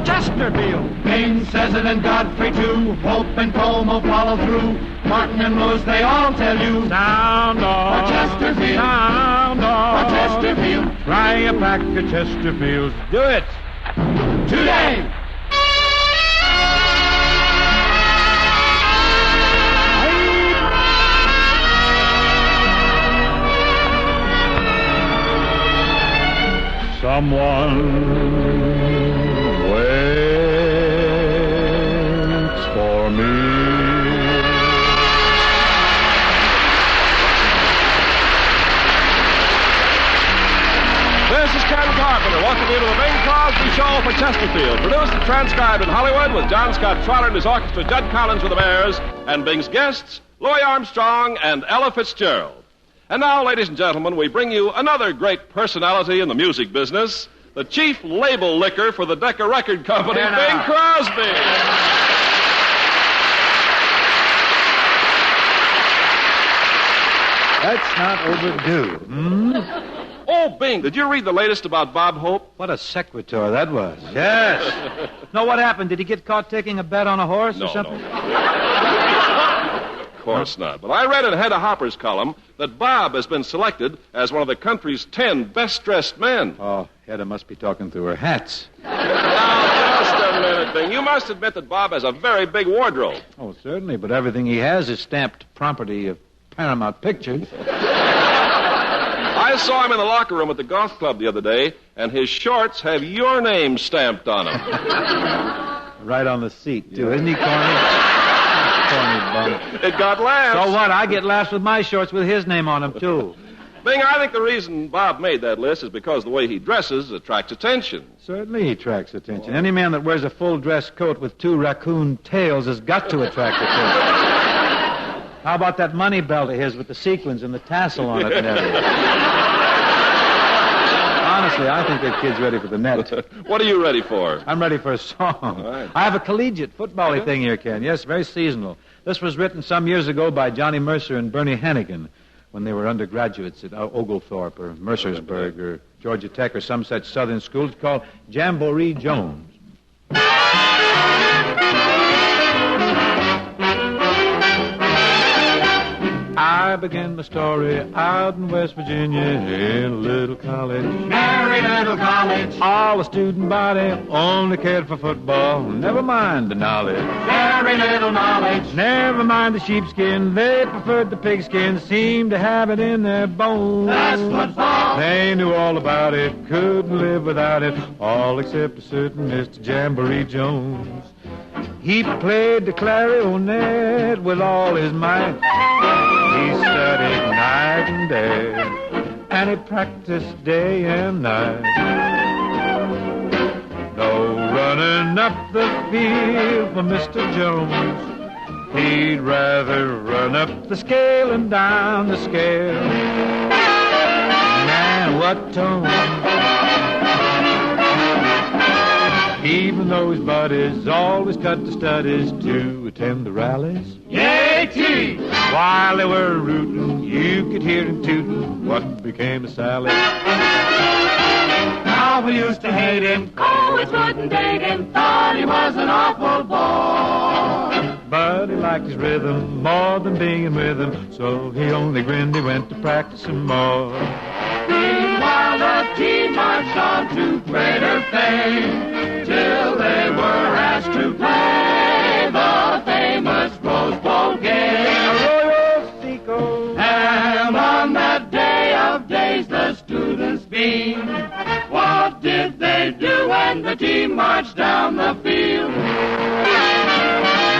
Chesterfield. King says it and Godfrey too. Hope and Como follow through. Martin and Rose, they all tell you. Sound off. Chesterfield. Sound off. Chesterfield. Try a pack of Chesterfields. Do it. Today. Someone waits for me. This is Ken Carpenter welcoming you to the Bing Crosby Show for Chesterfield. Produced and transcribed in Hollywood with John Scott Trotter and his orchestra, Judd Collins with the Bears, and Bing's guests, Louis Armstrong and Ella Fitzgerald. And now, ladies and gentlemen, we bring you another great personality in the music business, the chief label licker for the Decca Record Company, Bing Crosby. That's not overdue. Oh, Bing, did you read the latest about Bob Hope? What a secretary that was. Yes. No, what happened? Did he get caught taking a bet on a horse or something? Of course not. But I read in Hedda Hopper's column that Bob has been selected as one of the country's 10 best-dressed men. Oh, Hedda must be talking through her hats. Now, just a minute, Bing. You must admit that Bob has a very big wardrobe. Oh, certainly, but everything he has is stamped property of Paramount Pictures. I saw him in the locker room at the golf club the other day, and his shorts have your name stamped on them. Right on the seat, too. Isn't he corny? Corny bum. It got laughs. So what? I get laughs with my shorts with his name on them, too. Bing, I think the reason Bob made that list is because the way he dresses attracts attention. Certainly he attracts attention. Any man that wears a full dress coat with 2 raccoon tails has got to attract attention. How about that money belt of his with the sequins and the tassel on it and everything? Honestly, I think that kid's ready for the net. What are you ready for? I'm ready for a song. All right. I have a collegiate football-y thing here, Ken. Yes, very seasonal. This was written some years ago by Johnny Mercer and Bernie Hannigan when they were undergraduates at Oglethorpe or Mercersburg or Georgia Tech or some such southern school. It's called Jamboree Jones. I began my story out in West Virginia in a little college. Merry little college. All the student body only cared for football. Never mind the knowledge. Very little knowledge. Never mind the sheepskin. They preferred the pigskin. Seemed to have it in their bones. That's football. They knew all about it. Couldn't live without it. All except a certain Mr. Jamboree Jones. He played the clarionet with all his might. He studied night and day, and he practiced day and night. No running up the field for Mr. Jones. He'd rather run up the scale and down the scale. Man, what tone. Even though his buddies always cut the studies to attend the rallies. Yay-tee! While they were rooting, you could hear him tooting what became of Sally. How we used to hate him. Always wouldn't date him. Thought he was an awful boy. But he liked his rhythm more than being with him, so he only grinned. He went to practice some more. Meanwhile, the team marched on to greater fame till they were asked to play the famous Rose Bowl game. And on that day of days, the students beamed. What did they do when the team marched down the field?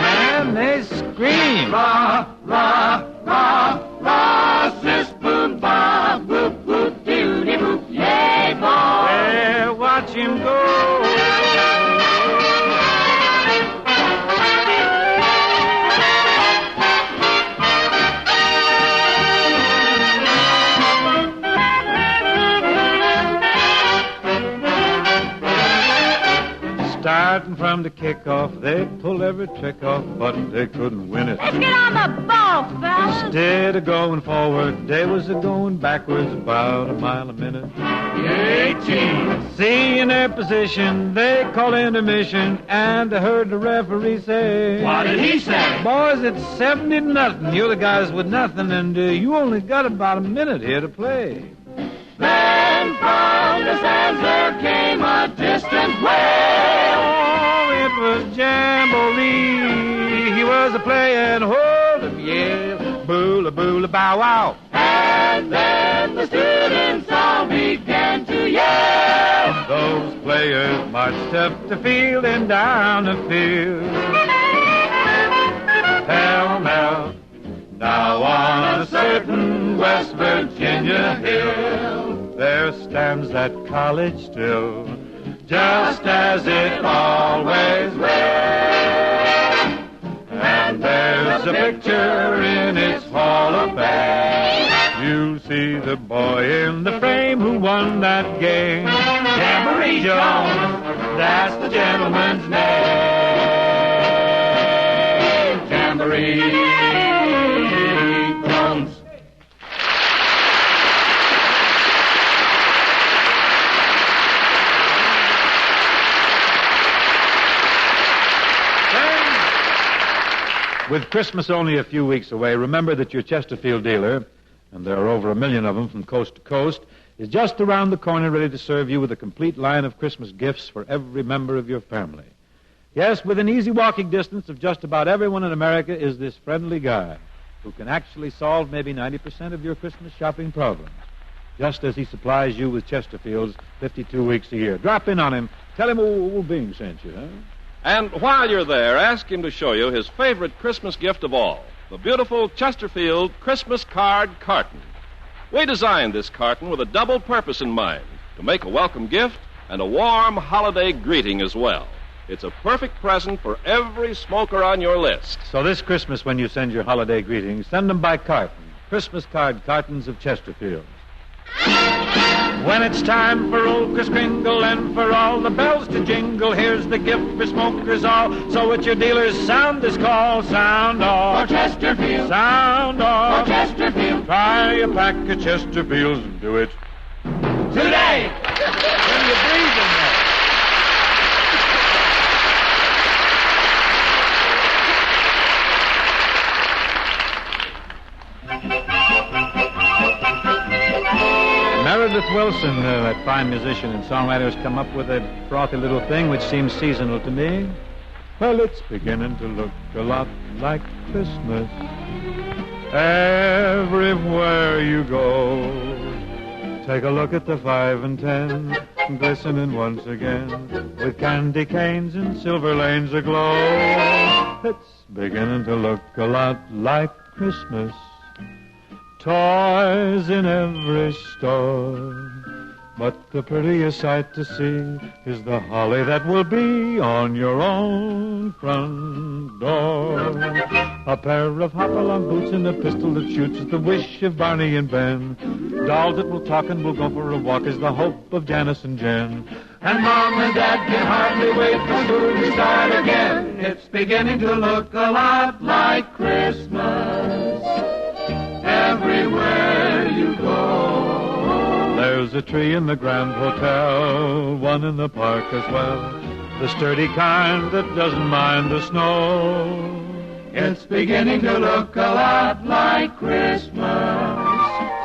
Man, they screamed. Rah, rah, rah, rah, sis, boom, ba, boop, boop, doody, boop, yay, boy. Well, watch him go. Starting from the kickoff, they pulled every trick off, but they couldn't win it. Let's get on the ball, fellas. Instead of going forward, they was a going backwards about a mile a minute. the 18. Seeing their position, they call intermission, and I heard the referee say, What did he say? Boys, it's 70-0. You're the guys with nothing, and you only got about a minute here to play. Then from the stands there came a distant wail. Oh, it was Jamboree. He was a playing hold of Yale. Boola, boola, bow, wow. And then the students all began to yell. Those players marched up the field and down the field. Pell-mell, now on a certain West Virginia hill, there stands that college still, just as it always will. And there's a picture in its hall of fame. You'll see the boy in the frame who won that game. Jamboree Jones, that's the gentleman's name. Jamboree Jones. With Christmas only a few weeks away, remember that your Chesterfield dealer, and there are over 1 million of them from coast to coast, is just around the corner ready to serve you with a complete line of Christmas gifts for every member of your family. Yes, within easy walking distance of just about everyone in America is this friendly guy who can actually solve maybe 90% of your Christmas shopping problems, just as he supplies you with Chesterfields 52 weeks a year. Drop in on him. Tell him old Bing sent you, huh? And while you're there, ask him to show you his favorite Christmas gift of all, the beautiful Chesterfield Christmas card carton. We designed this carton with a double purpose in mind, to make a welcome gift and a warm holiday greeting as well. It's a perfect present for every smoker on your list. So this Christmas, when you send your holiday greetings, send them by carton. Christmas card cartons of Chesterfield. When it's time for old Kris Kringle and for all the bells to jingle, here's the gift for smokers all. So at your dealers, sound this call. Sound off. For Chesterfield. Sound off. For Chesterfield. Try a pack of Chesterfields and do it Today. when you breathe in there. Meredith Wilson, that fine musician and songwriter, has come up with a frothy little thing which seems seasonal to me. Well, it's beginning to look a lot like Christmas everywhere you go. Take a look at the 5 and 10, glistening once again, with candy canes and silver lanes aglow. It's beginning to look a lot like Christmas. Toys in every store, but the prettiest sight to see is the holly that will be on your own front door. A pair of hop-along boots and a pistol that shoots is the wish of Barney and Ben. Dolls that will talk and will go for a walk is the hope of Janice and Jen. And Mom and Dad can hardly wait for school to start again. It's beginning to look a lot like Christmas everywhere you go. There's a tree in the Grand Hotel, one in the park as well, the sturdy kind that doesn't mind the snow. It's beginning to look a lot like Christmas.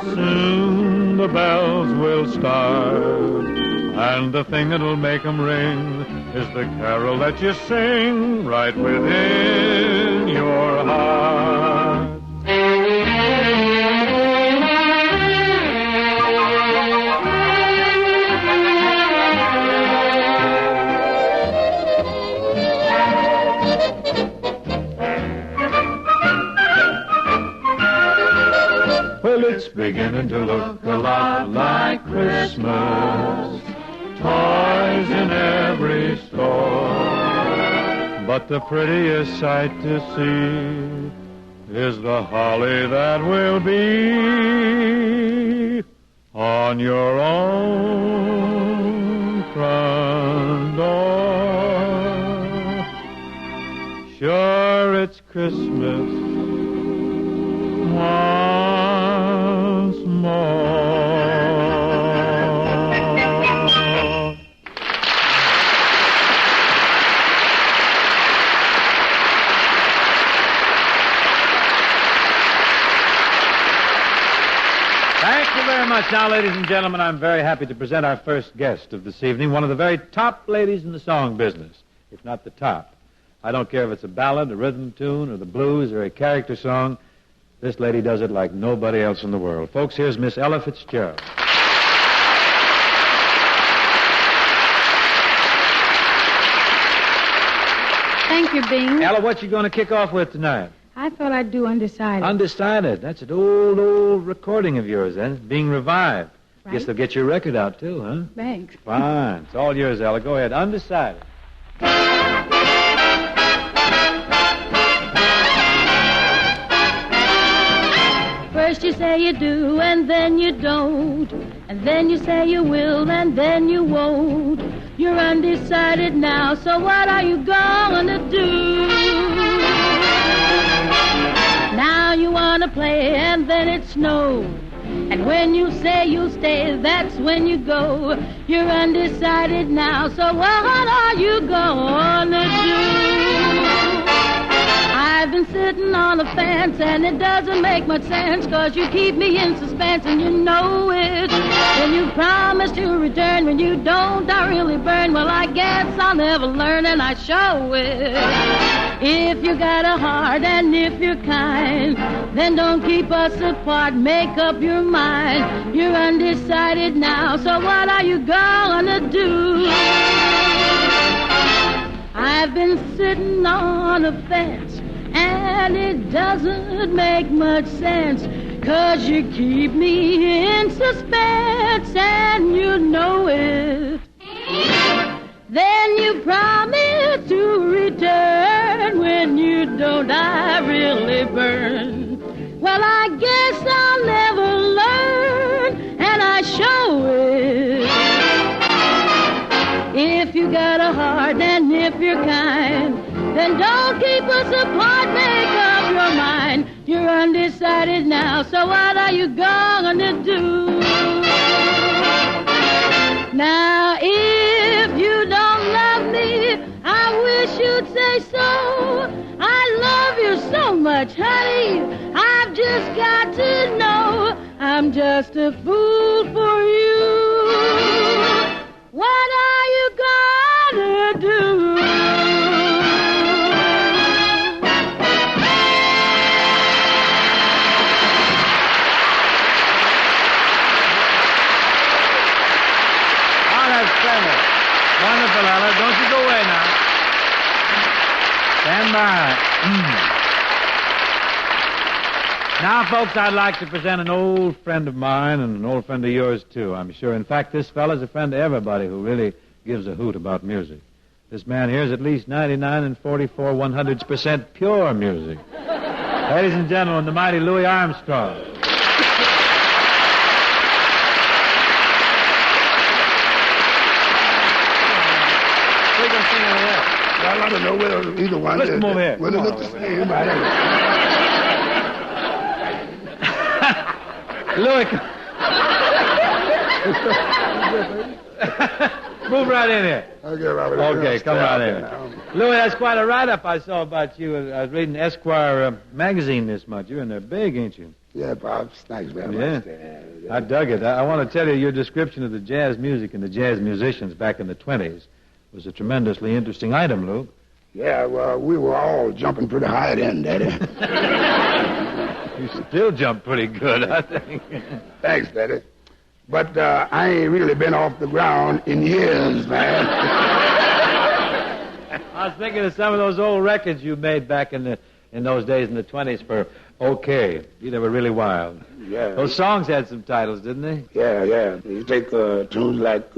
Soon the bells will start, and the thing that'll make 'em ring is the carol that you sing right within your heart. Well, it's beginning to look a lot like Christmas. Toys in every store. But the prettiest sight to see is the holly that will be on your own front door. Sure, it's Christmas once more. Thank you very much. Now, ladies and gentlemen, I'm very happy to present our first guest of this evening, one of the very top ladies in the song business, if not the top. I don't care if it's a ballad, a rhythm tune, or the blues, or a character song. This lady does it like nobody else in the world. Folks, here's Miss Ella Fitzgerald. Thank you, Bing. Ella, what you going to kick off with tonight? I thought I'd do Undecided. Undecided. That's an old recording of yours, then. It's being revived. Right. Guess they'll get your record out, too, huh? Thanks. Fine. It's all yours, Ella. Go ahead. Undecided. First you say you do, and then you don't. And then you say you will, and then you won't. You're undecided now, so what are you gonna do? Now you wanna play, and then it snows. And when you say you'll stay, that's when you go. You're undecided now, so what are you gonna do? I've been sitting on the fence, and it doesn't make much sense, 'cause you keep me in suspense, and you know it. When you promise to return, when you don't, I really burn. Well, I guess I'll never learn, and I show it. If you got a heart and if you're kind, then don't keep us apart, make up your mind. You're undecided now, so what are you gonna do? I've been sitting on a fence, and it doesn't make much sense, 'cause you keep me in suspense, and you know it. Then you promise to return. When you don't, I really burn. Well, I guess I'll never learn, and I show it. If you got a heart and if you're kind, then don't keep us apart, make up your mind. You're undecided now, so what are you gonna do? Now, if you don't love me, I wish you'd say so. I love you so much, honey, I've just got to know I'm just a fool for you. What are you gonna do? Wonderful, Ella. Don't you go away now. Stand by. Now, folks, I'd like to present an old friend of mine and an old friend of yours, too, I'm sure. In fact, this fella's a friend to everybody who really gives a hoot about music. This man here is at least 99 and 44 100% pure music. Ladies and gentlemen, the mighty Louis Armstrong. Well, I don't know whether either one. Let's come over here. Well, it looks the same. I Louis. Move right in here. Okay, Robert. Okay, come right in. Louis, that's quite a write-up I saw about you. I was reading Esquire magazine this month. You're in there big, ain't you? Yeah, Pops. Thanks very much. Yeah. I dug it. I want to tell you, your description of the jazz music and the jazz musicians back in the 20s was a tremendously interesting item, Lou. Yeah, well, we were all jumping pretty high then, Daddy. You still jump pretty good, I think. Thanks, Daddy. But I ain't really been off the ground in years, man. I was thinking of some of those old records you made back in those days in the 20s for OK. They were really wild. Yeah. Those songs had some titles, didn't they? Yeah. You take tunes like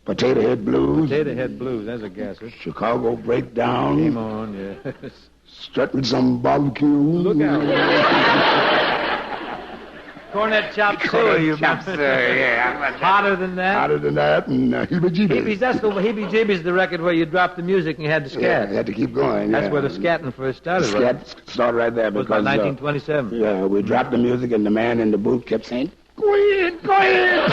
Potato Head Blues. Potato Head Blues, that's a guesser. Chicago Breakdown. Game on, yes. Strutting some barbecue. Look out. Cornet chop suey, you Chop suey, yeah. Hotter than that? Hotter than that, and Heebie-Jeebies. That's the Heebie-Jeebies, the record where you dropped the music and you had to scat. Yeah, you had to keep going. That's where the scatting first started, right? Scat started right there. It was because, about 1927. Yeah, we dropped the music, and the man in the booth kept saying, "Go in, go in."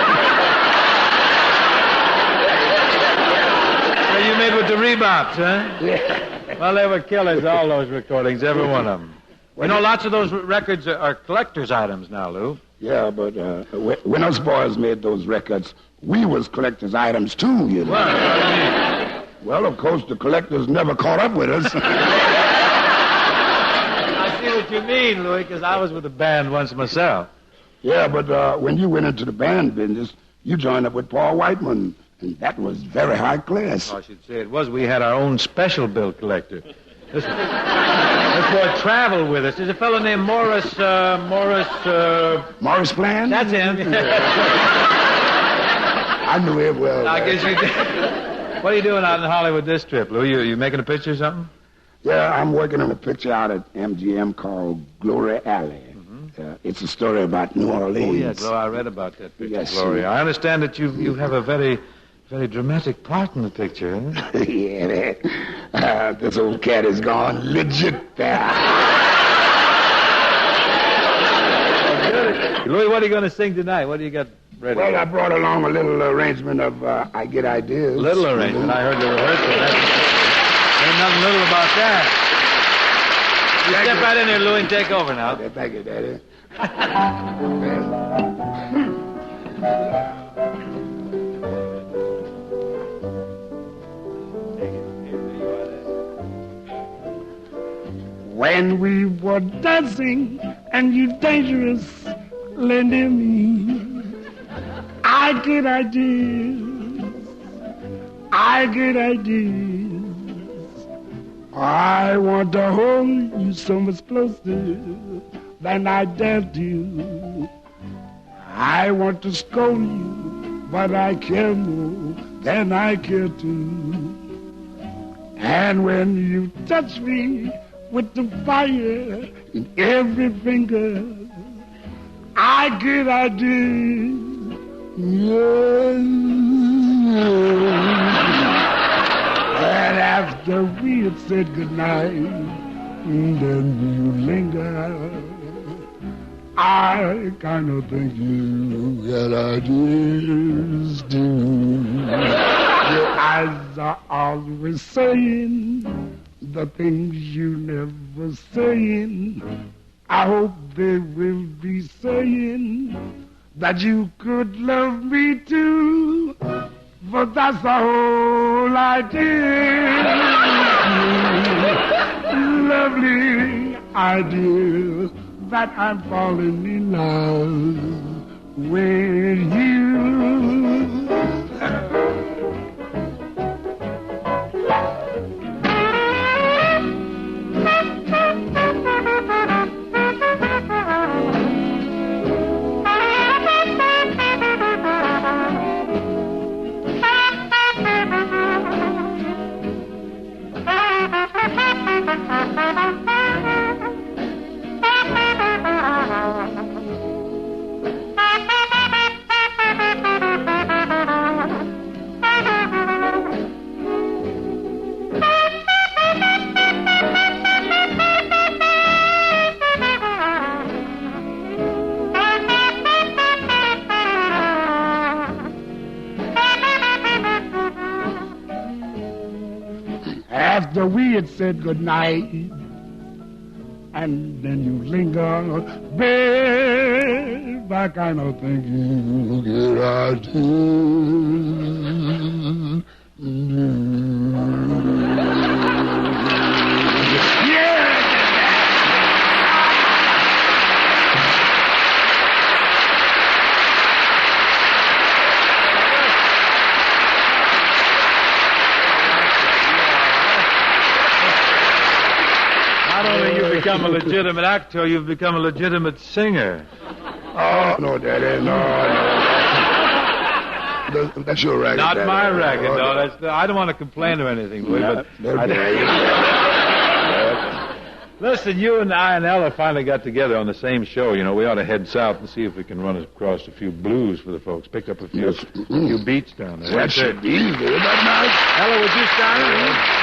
So you made with the Reeboks, huh? Yeah. Well, they were killers, all those recordings, every one of them. You know, lots of those records are collector's items now, Lou. Yeah, but when us boys made those records, we was collector's items too, you know. What do you mean? Well, of course, the collectors never caught up with us. I see what you mean, Louis, because I was with the band once myself. Yeah, but when you went into the band business, you joined up with Paul Whiteman, and that was very high class. Oh, I should say it was. We had our own special bill collector. This boy traveled with us. There's a fellow named Morris Morris Bland? That's him. I knew him well. I guess you did. What are you doing out in Hollywood this trip, Lou? You making a picture or something? Yeah, I'm working on a picture out at MGM called Glory Alley. Mm-hmm. It's a story about New Orleans. Oh, yeah, Gloria. I read about that picture, Yes, Gloria. sir. I understand that you have a very, very dramatic part in the picture, huh? Yeah, this old cat is gone legit there. Louis, what are you going to sing tonight? What do you got ready? Well, I brought along a little arrangement of I Get Ideas. Little arrangement. I heard the rehearsal. There's nothing little about that. You step right in there, Louis, and take over now. Okay, thank you, Daddy. When we were dancing and you dangerous, lending me, I get ideas. I get ideas. I want to hold you so much closer than I dare do. I want to scold you, but I care more than I care to. And when you touch me with the fire in every finger, I get ideas. Yeah. And after we had said goodnight, then you linger. I kind of think you get ideas too. Your eyes are always saying the things you never saying. I hope they will be saying that you could love me too, but that's the whole idea. Lovely idea that I'm falling in love with you. After we had said goodnight, and then you linger, babe, I kind of think you get ideas. Yeah! Not only you've become a legitimate actor, you've become a legitimate singer. Oh, no, Daddy, no. That's your racket, Not Daddy. my racket, Oh, no. I don't want to complain or anything, Louis, but... Listen, you and I and Ella finally got together on the same show. You know, we ought to head south and see if we can run across a few blues for the folks. Pick up a few beats down there. That should be easy. That nice. Ella, would you start?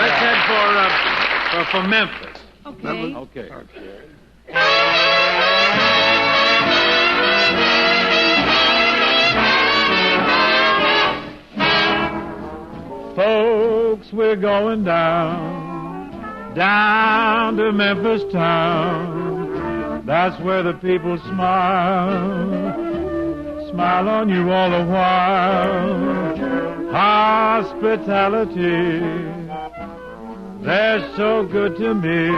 Let's head for Memphis. Okay. Okay. Folks, we're going down to Memphis town. That's where the people smile on you all the while. Hospitality, they're so good to me.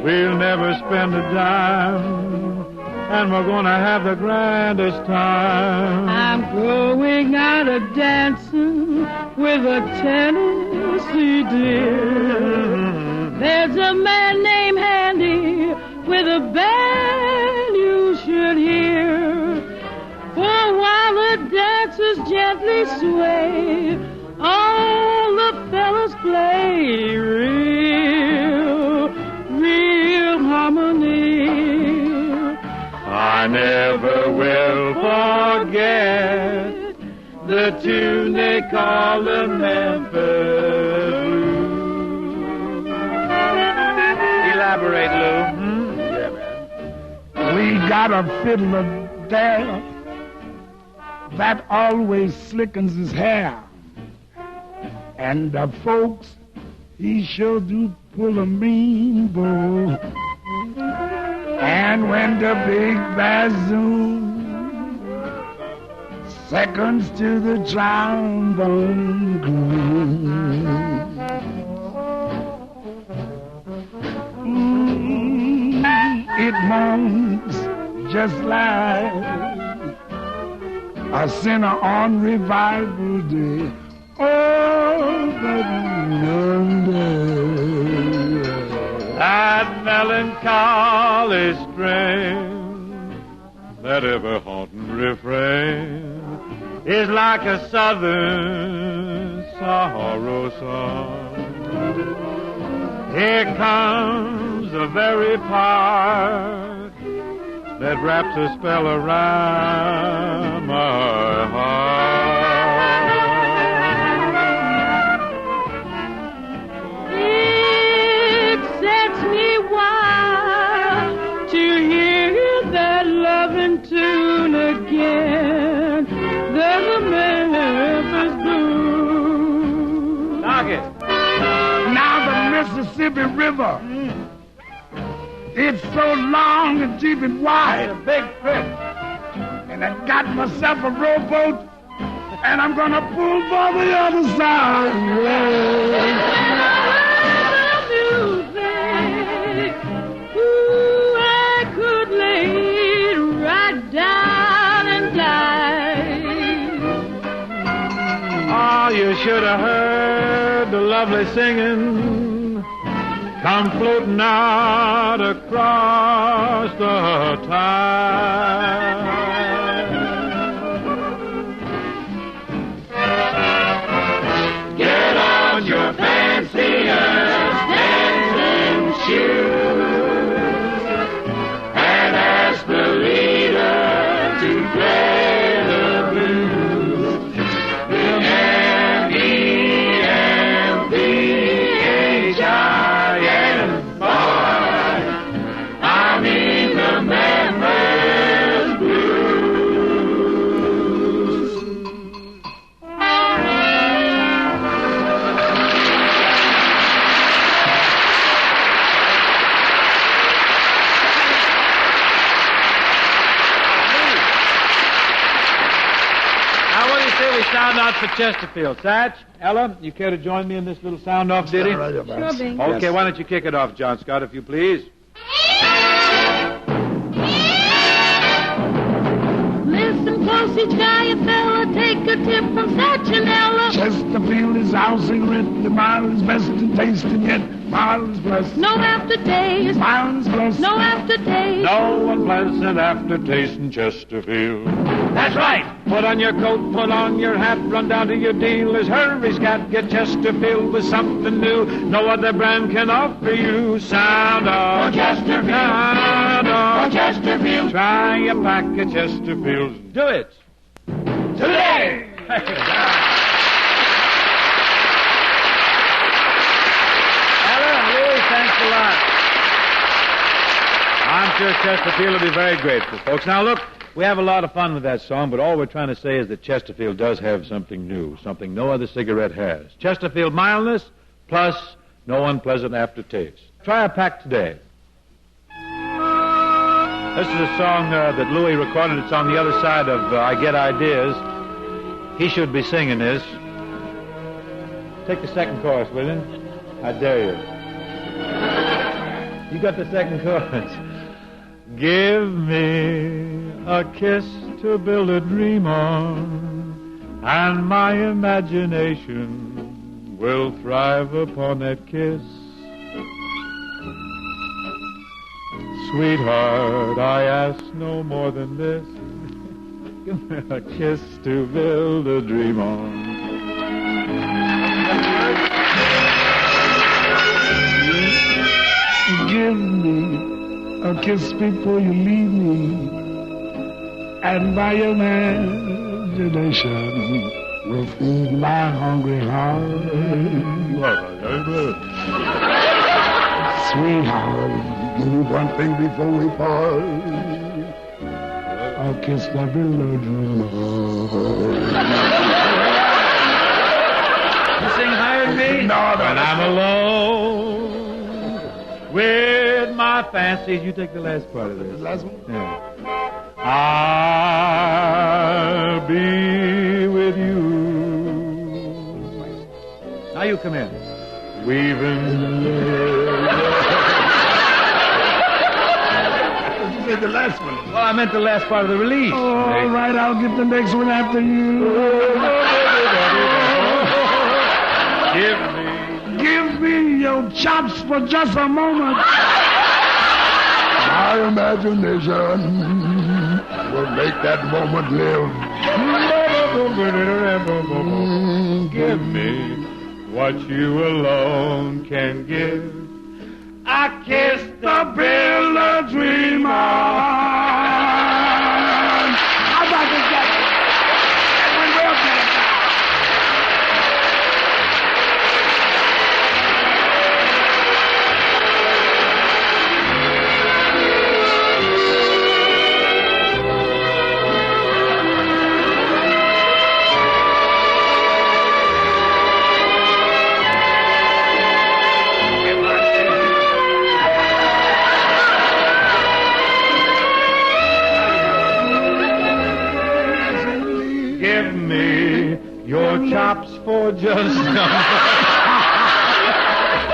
We'll never spend a dime, and we're gonna have the grandest time. I'm going out a dancing with a Tennessee dear. There's a man named Handy with a band you should hear. For while the dancers gently sway, all the fellas play real harmony. I never will forget the tune they call the Memphis Blues. Elaborate, Lou. Yeah, man. We got a fiddler there that always slickens his hair. And the folks, he sure do pull a mean bow. And when the big bassoon seconds to the trombone it moans just like a sinner on revival day. Oh, but that melancholy strain, that ever haunting refrain, is like a southern sorrow song. Here comes the very part that wraps a spell around my heart. It sets me wild to hear that loving tune again, the Memphis Blues. Knock it. Now the Mississippi River, it's so long and deep and wide. A big trip. And I got myself a rowboat, and I'm gonna pull for the other side. Music, ooh, I could lay it right down and die. Oh, you should have heard the lovely singing come floating out across the tide. Get on your fanciest dancing shoes and ask the leader to play the blues. The M-E-M-P-H-I-N, boy, I mean the Memphis Blues. Now, what do you say we sound out for Chesterfield? Satch, Ella, you care to join me in this little sound-off ditty? Sure, Bing. Okay, why don't you kick it off, John Scott, if you please? Listen close, each guy a fella, take a tip from Satch and Ella. Chesterfield is housing writ, the mile is best in taste, and yet mile is blessed. No aftertaste, Mile is blessed. no aftertaste. No unpleasant aftertaste in Chesterfield. That's right. Put on your coat, put on your hat, run down to your dealer's, hurry, scat, get Chesterfield with something new. No other brand can offer you. Sound off. For Chesterfield. Sound For off. Chesterfield. Try a pack of Chesterfields. Do it. Today. Ella, Louie, thanks a lot. I'm sure Chesterfield will be very grateful, folks. Now, look, we have a lot of fun with that song, but all we're trying to say is that Chesterfield does have something new, something no other cigarette has. Chesterfield mildness plus no unpleasant aftertaste. Try a pack today. This is a song that Louis recorded. It's on the other side of I Get Ideas. He should be singing this. Take the second chorus, will you? I dare you. You got the second chorus. Give me a kiss to build a dream on, and my imagination will thrive upon that kiss. Sweetheart, I ask no more than this. Give me a kiss to build a dream on. Give me a kiss before you leave me, and my imagination will feed my hungry heart. Sweetheart, give me one thing before we part. I'll kiss that little dream. You sing higher than me? No, when I'm alone with my fancies. You take the last part of this. The last one? Yeah. I'll be with you. Now you come in. Weaving. You said the last one. Well, I meant the last part of the release. All right, I'll get the next one after you. Give me your chops for just a moment. My imagination will make that moment live. Give me what you alone can give. I kiss the builder dream on. How about this guy? That went well, Jack. Give me your chops for just a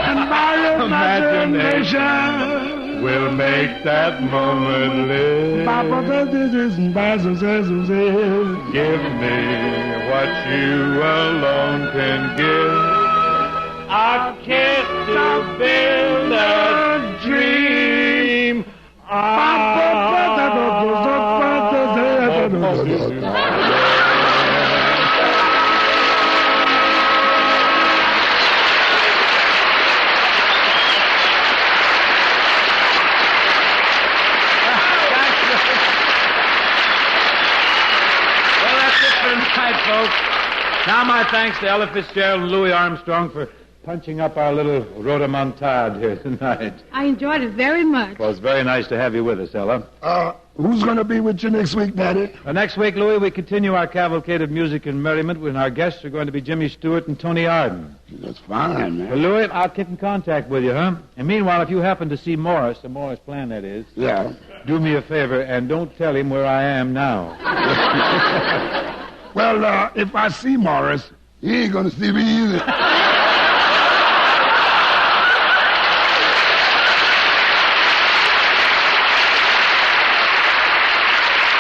And my imagination will make that moment live. Give me what you alone can give. A kiss to build a dream. Folks. Now my thanks to Ella Fitzgerald and Louis Armstrong for punching up our little rhodomontade here tonight. I enjoyed it very much. Well, it's very nice to have you with us, Ella. Who's going to be with you next week, Daddy? Next week, Louis, we continue our cavalcade of music and merriment when our guests are going to be Jimmy Stewart and Tony Arden. That's fine, man. Well, Louis, I'll keep in contact with you, huh? And meanwhile, if you happen to see Morris, the Morris plan, that is, Yeah. do me a favor and don't tell him where I am now. Well, if I see Morris, he ain't going to see me either.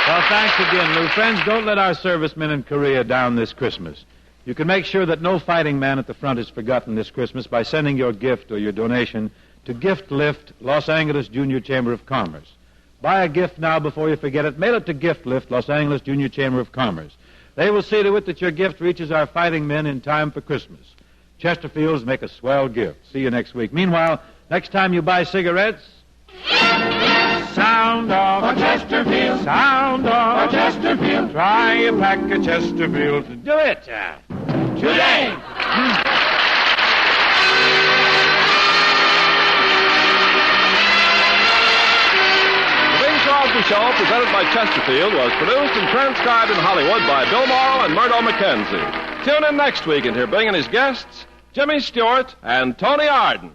Well, thanks again, Lou. Friends, don't let our servicemen in Korea down this Christmas. You can make sure that no fighting man at the front is forgotten this Christmas by sending your gift or your donation to Gift Lift, Los Angeles Junior Chamber of Commerce. Buy a gift now before you forget it. Mail it to Gift Lift, Los Angeles Junior Chamber of Commerce. They will see to it that your gift reaches our fighting men in time for Christmas. Chesterfields make a swell gift. See you next week. Meanwhile, next time you buy cigarettes, sound off A Chesterfield. Sound off A Chesterfield. Try a pack of Chesterfields. Do it today. The Show, presented by Chesterfield, was produced and transcribed in Hollywood by Bill Morrow and Murdo McKenzie. Tune in next week and hear Bing and his guests, Jimmy Stewart and Tony Arden.